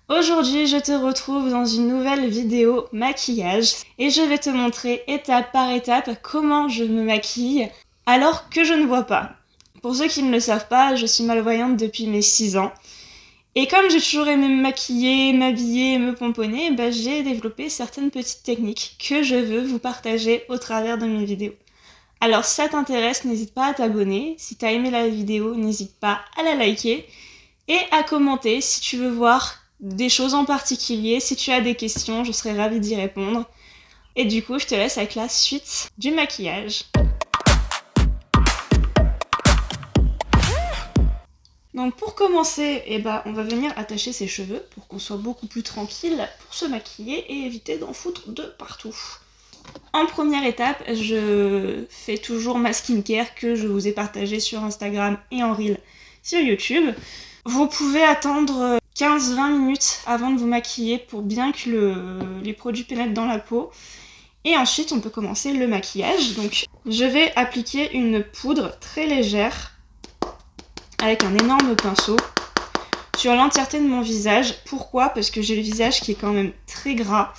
Aujourd'hui, je te retrouve dans une nouvelle vidéo maquillage et je vais te montrer étape par étape comment je me maquille alors que je ne vois pas. Pour ceux qui ne le savent pas, je suis malvoyante depuis mes 6 ans. Et comme j'ai toujours aimé me maquiller, m'habiller, me pomponner, j'ai développé certaines petites techniques que je veux vous partager au travers de mes vidéos. Alors si ça t'intéresse, n'hésite pas à t'abonner. Si t'as aimé la vidéo, n'hésite pas à la liker et à commenter si tu veux voir des choses en particulier. Si tu as des questions, je serai ravie d'y répondre. Et du coup, je te laisse avec la suite du maquillage. Donc pour commencer, on va venir attacher ses cheveux pour qu'on soit beaucoup plus tranquille pour se maquiller et éviter d'en foutre de partout. En première étape, je fais toujours ma skincare que je vous ai partagée sur Instagram et en reel sur YouTube. Vous pouvez attendre 15-20 minutes avant de vous maquiller pour bien que les produits pénètrent dans la peau. Et ensuite, on peut commencer le maquillage. Donc, je vais appliquer une poudre très légère avec un énorme pinceau sur l'entièreté de mon visage. Pourquoi ? Parce que j'ai le visage qui est quand même très gras.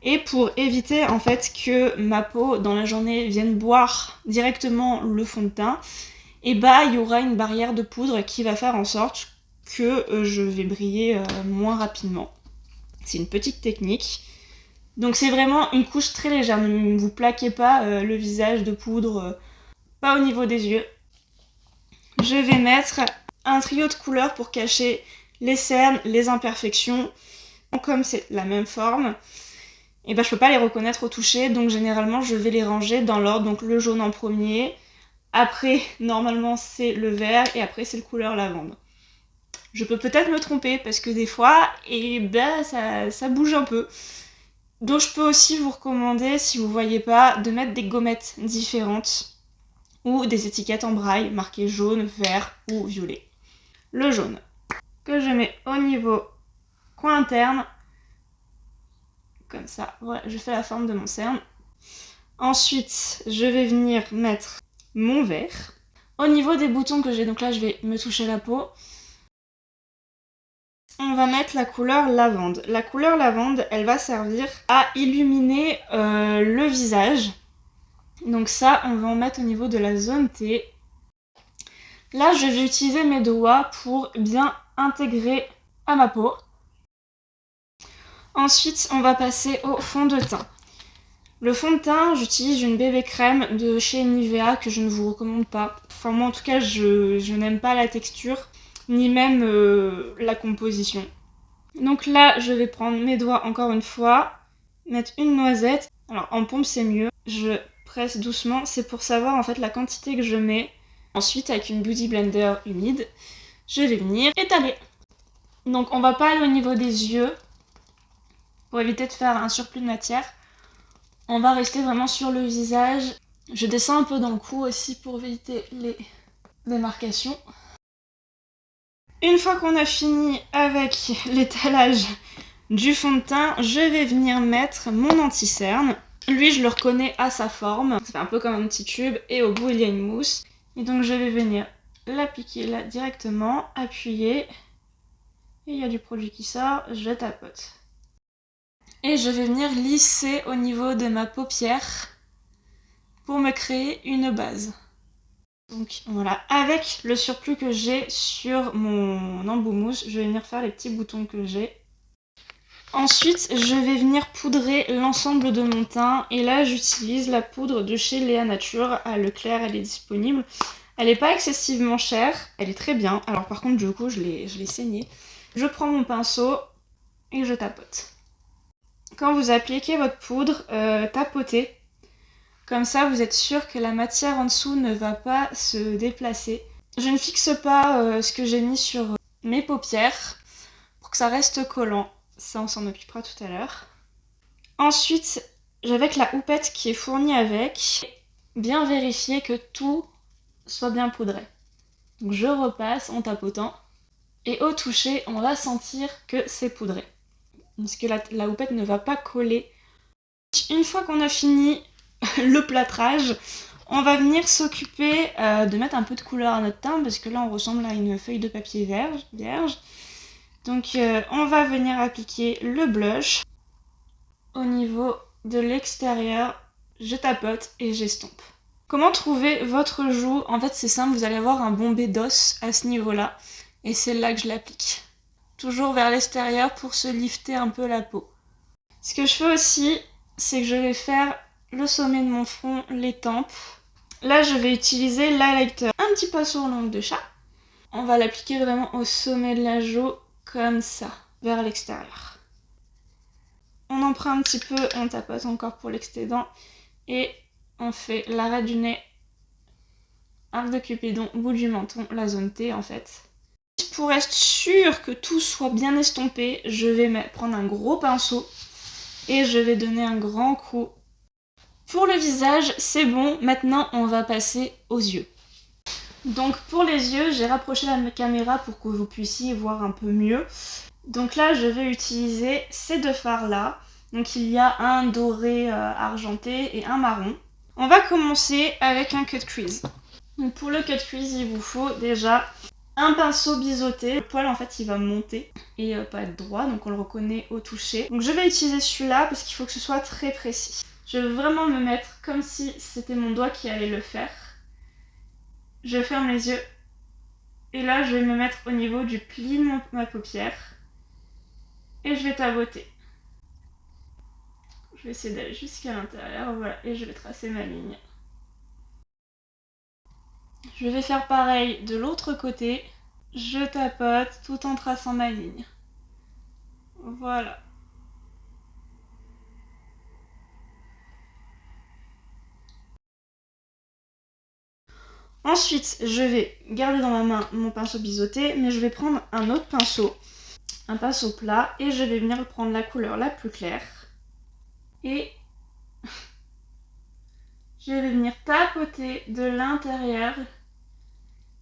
Et pour éviter en fait que ma peau dans la journée vienne boire directement le fond de teint, il y aura une barrière de poudre qui va faire en sorte que je vais briller moins rapidement. C'est une petite technique. Donc c'est vraiment une couche très légère, ne vous plaquez pas le visage de poudre, pas au niveau des yeux. Je vais mettre un trio de couleurs pour cacher les cernes, les imperfections. Comme c'est la même forme, je peux pas les reconnaître au toucher, donc généralement je vais les ranger dans l'ordre, donc le jaune en premier, après normalement c'est le vert et après c'est le couleur lavande. Je peux peut-être me tromper parce que des fois, ça bouge un peu. Donc je peux aussi vous recommander, si vous voyez pas, de mettre des gommettes différentes ou des étiquettes en braille marquées jaune, vert ou violet. Le jaune que je mets au niveau coin interne, comme ça, voilà, je fais la forme de mon cerne. Ensuite, je vais venir mettre mon vert. Au niveau des boutons que j'ai, donc là je vais me toucher la peau. On va mettre la couleur lavande. La couleur lavande, elle va servir à illuminer le visage. Donc ça, on va en mettre au niveau de la zone T. Là, je vais utiliser mes doigts pour bien intégrer à ma peau. Ensuite, on va passer au fond de teint. Le fond de teint, j'utilise une bébé crème de chez Nivea que je ne vous recommande pas. Enfin, moi en tout cas, je n'aime pas la texture, ni même la composition. Donc là, je vais prendre mes doigts encore une fois, mettre une noisette. Alors en pompe, c'est mieux. Je presse doucement, c'est pour savoir en fait la quantité que je mets. Ensuite, avec une Beauty Blender humide, je vais venir étaler. Donc on va pas aller au niveau des yeux pour éviter de faire un surplus de matière. On va rester vraiment sur le visage. Je descends un peu dans le cou aussi pour éviter les démarcations. Une fois qu'on a fini avec l'étalage du fond de teint, je vais venir mettre mon anti-cerne. Lui, je le reconnais à sa forme. C'est un peu comme un petit tube et au bout, il y a une mousse. Et donc, je vais venir l'appliquer là directement, appuyer. Et il y a du produit qui sort, je tapote. Et je vais venir lisser au niveau de ma paupière pour me créer une base. Donc voilà, avec le surplus que j'ai sur mon embout mousse, je vais venir faire les petits boutons que j'ai. Ensuite, je vais venir poudrer l'ensemble de mon teint. Et là, j'utilise la poudre de chez Léa Nature à Leclerc, elle est disponible. Elle n'est pas excessivement chère, elle est très bien. Alors par contre, du coup, je l'ai saignée. Je prends mon pinceau et je tapote. Quand vous appliquez votre poudre, tapotez. Comme ça, vous êtes sûr que la matière en dessous ne va pas se déplacer. Je ne fixe pas ce que j'ai mis sur mes paupières pour que ça reste collant. Ça, on s'en occupera tout à l'heure. Ensuite, avec la houppette qui est fournie avec, bien vérifier que tout soit bien poudré. Donc je repasse en tapotant. Et au toucher, on va sentir que c'est poudré. Parce que la houppette ne va pas coller. Une fois qu'on a fini le plâtrage, on va venir s'occuper de mettre un peu de couleur à notre teint parce que là on ressemble à une feuille de papier vierge. Donc on va venir appliquer le blush au niveau de l'extérieur. Je tapote et j'estompe. Comment trouver votre joue? En fait c'est simple, vous allez avoir un bombé d'os à ce niveau-là. Et c'est là que je l'applique. Toujours vers l'extérieur pour se lifter un peu la peau. Ce que je fais aussi, c'est que je vais faire le sommet de mon front, les tempes. Là, je vais utiliser l'highlighter un petit peu sur l'ongle de chat. On va l'appliquer vraiment au sommet de la joue, comme ça, vers l'extérieur. On en prend un petit peu, on tapote encore pour l'extédant. Et on fait l'arrêt du nez, arc de Cupidon, bout du menton, la zone T en fait. Pour être sûr que tout soit bien estompé, je vais prendre un gros pinceau et je vais donner un grand coup. Pour le visage, c'est bon. Maintenant, on va passer aux yeux. Donc pour les yeux, j'ai rapproché la caméra pour que vous puissiez voir un peu mieux. Donc là, je vais utiliser ces deux fards-là. Donc il y a un doré argenté et un marron. On va commencer avec un cut crease. Donc pour le cut crease, il vous faut déjà un pinceau biseauté. Le poil en fait il va monter et pas être droit, donc on le reconnaît au toucher. Donc je vais utiliser celui-là parce qu'il faut que ce soit très précis. Je vais vraiment me mettre comme si c'était mon doigt qui allait le faire. Je ferme les yeux et là je vais me mettre au niveau du pli de ma paupière et je vais tapoter. Je vais essayer d'aller jusqu'à l'intérieur, voilà, et je vais tracer ma ligne. Je vais faire pareil de l'autre côté. Je tapote tout en traçant ma ligne. Voilà. Ensuite, je vais garder dans ma main mon pinceau biseauté, mais je vais prendre un autre pinceau, un pinceau plat, et je vais venir prendre la couleur la plus claire. Et je vais venir tapoter de l'intérieur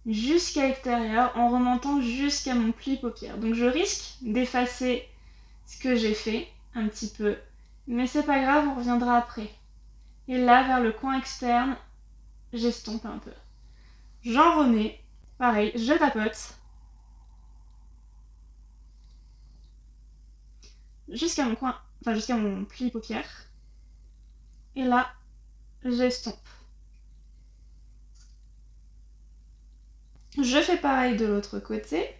jusqu'à l'extérieur en remontant jusqu'à mon pli paupière. Donc je risque d'effacer ce que j'ai fait un petit peu, mais c'est pas grave, on reviendra après. Et là, vers le coin externe, j'estompe un peu. J'en remets, pareil, je tapote jusqu'à mon coin, enfin jusqu'à mon pli paupière. Et là, j'estompe. Je fais pareil de l'autre côté.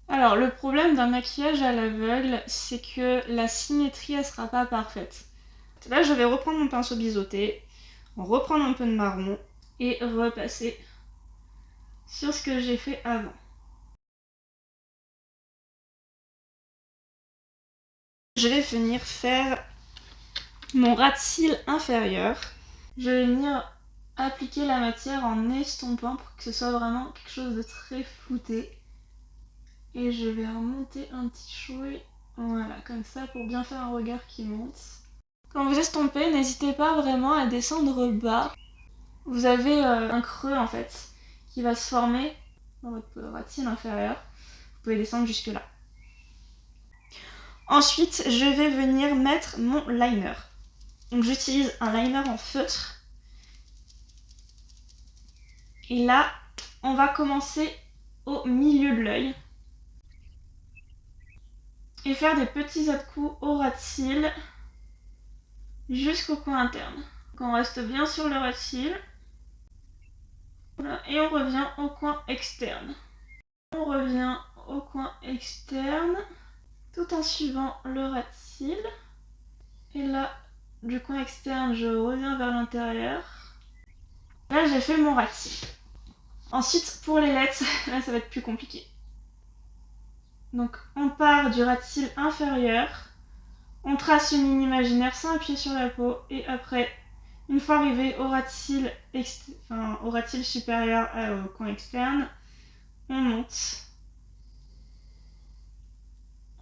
Alors, le problème d'un maquillage à l'aveugle, c'est que la symétrie, elle sera pas parfaite. Là, je vais reprendre mon pinceau biseauté, reprendre un peu de marron et repasser sur ce que j'ai fait avant. Je vais venir faire mon ras de cils inférieur. Je vais venir appliquer la matière en estompant pour que ce soit vraiment quelque chose de très flouté. Et je vais remonter un petit chouille, voilà, comme ça, pour bien faire un regard qui monte. Quand vous estompez, n'hésitez pas vraiment à descendre bas. Vous avez un creux en fait qui va se former dans votre ras de cils inférieur. Vous pouvez descendre jusque là. Ensuite, je vais venir mettre mon liner. Donc j'utilise un liner en feutre. Et là, on va commencer au milieu de l'œil. Et faire des petits à-coups au ras de cils jusqu'au coin interne. Donc on reste bien sur le ras de cils. Voilà, et on revient au coin externe. On revient au coin externe tout en suivant le ras de cils. Et là, du coin externe, je reviens vers l'intérieur. Là, j'ai fait mon ras de cils. Ensuite, pour les lettres, là, ça va être plus compliqué. Donc, on part du ras de cils inférieur. On trace une ligne imaginaire sans appuyer sur la peau. Et après, une fois arrivé au ras de cils, au ras de cils supérieur au coin externe, on monte.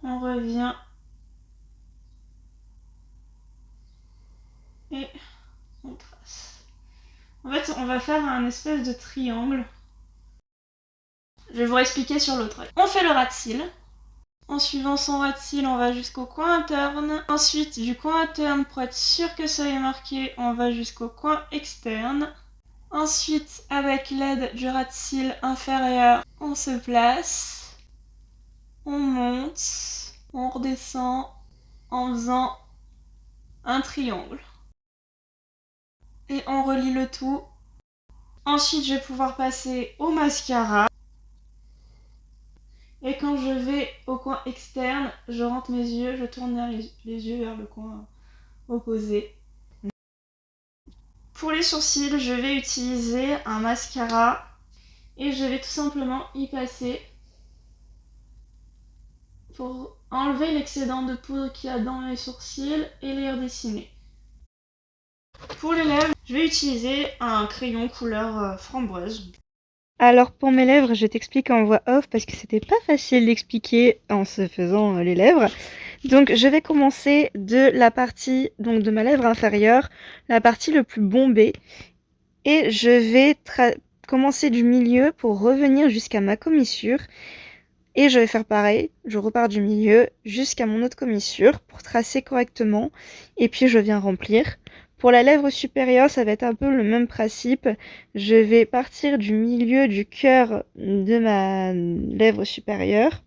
On revient. Et on trace. En fait, on va faire un espèce de triangle. Je vais vous expliquer sur l'autre œil. On fait le ras de cils. En suivant son ras de cils, on va jusqu'au coin interne. Ensuite, du coin interne, pour être sûr que ça est marqué, on va jusqu'au coin externe. Ensuite, avec l'aide du ras de cils inférieur, on se place, on monte, on redescend en faisant un triangle. Et on relie le tout. Ensuite, je vais pouvoir passer au mascara. Et quand je vais au coin externe, je rentre mes yeux, je tourne les yeux vers le coin opposé. Pour les sourcils, je vais utiliser un mascara et je vais tout simplement y passer pour enlever l'excédent de poudre qu'il y a dans les sourcils et les redessiner. Pour les lèvres, je vais utiliser un crayon couleur framboise. Alors pour mes lèvres, je t'explique en voix off parce que c'était pas facile d'expliquer en se faisant les lèvres. Donc je vais commencer de la partie donc de ma lèvre inférieure, la partie le plus bombée, et je vais commencer du milieu pour revenir jusqu'à ma commissure. Et je vais faire pareil, je repars du milieu jusqu'à mon autre commissure pour tracer correctement et puis je viens remplir. Pour la lèvre supérieure, ça va être un peu le même principe. Je vais partir du milieu du cœur de ma lèvre supérieure,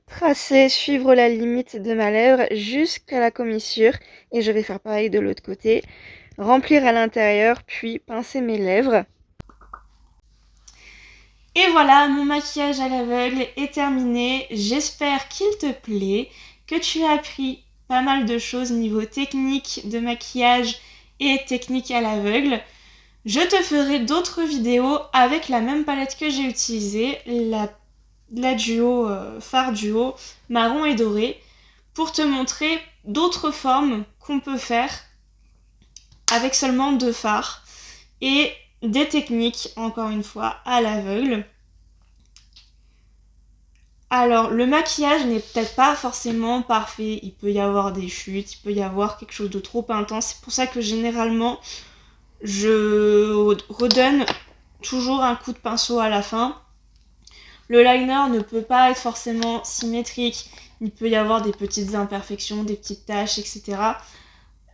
tracer, suivre la limite de ma lèvre jusqu'à la commissure et je vais faire pareil de l'autre côté, remplir à l'intérieur puis pincer mes lèvres. Et voilà, mon maquillage à l'aveugle est terminé. J'espère qu'il te plaît, que tu as appris pas mal de choses niveau technique de maquillage et technique à l'aveugle. Je te ferai d'autres vidéos avec la même palette que j'ai utilisée, la duo, fard duo marron et doré, pour te montrer d'autres formes qu'on peut faire avec seulement 2 fards et des techniques, encore une fois, à l'aveugle. Alors, le maquillage n'est peut-être pas forcément parfait, il peut y avoir des chutes, il peut y avoir quelque chose de trop intense, c'est pour ça que généralement, je redonne toujours un coup de pinceau à la fin. Le liner ne peut pas être forcément symétrique, il peut y avoir des petites imperfections, des petites taches, etc.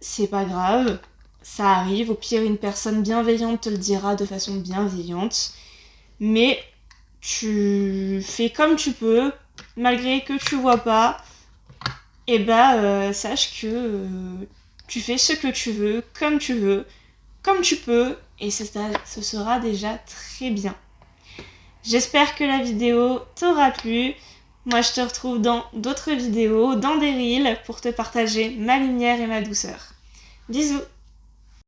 C'est pas grave, ça arrive, au pire une personne bienveillante te le dira de façon bienveillante, mais tu fais comme tu peux, malgré que tu vois pas, et sache que tu fais ce que tu veux, comme tu peux, et ce sera déjà très bien. J'espère que la vidéo t'aura plu. Moi, je te retrouve dans d'autres vidéos, dans des reels, pour te partager ma lumière et ma douceur. Bisous!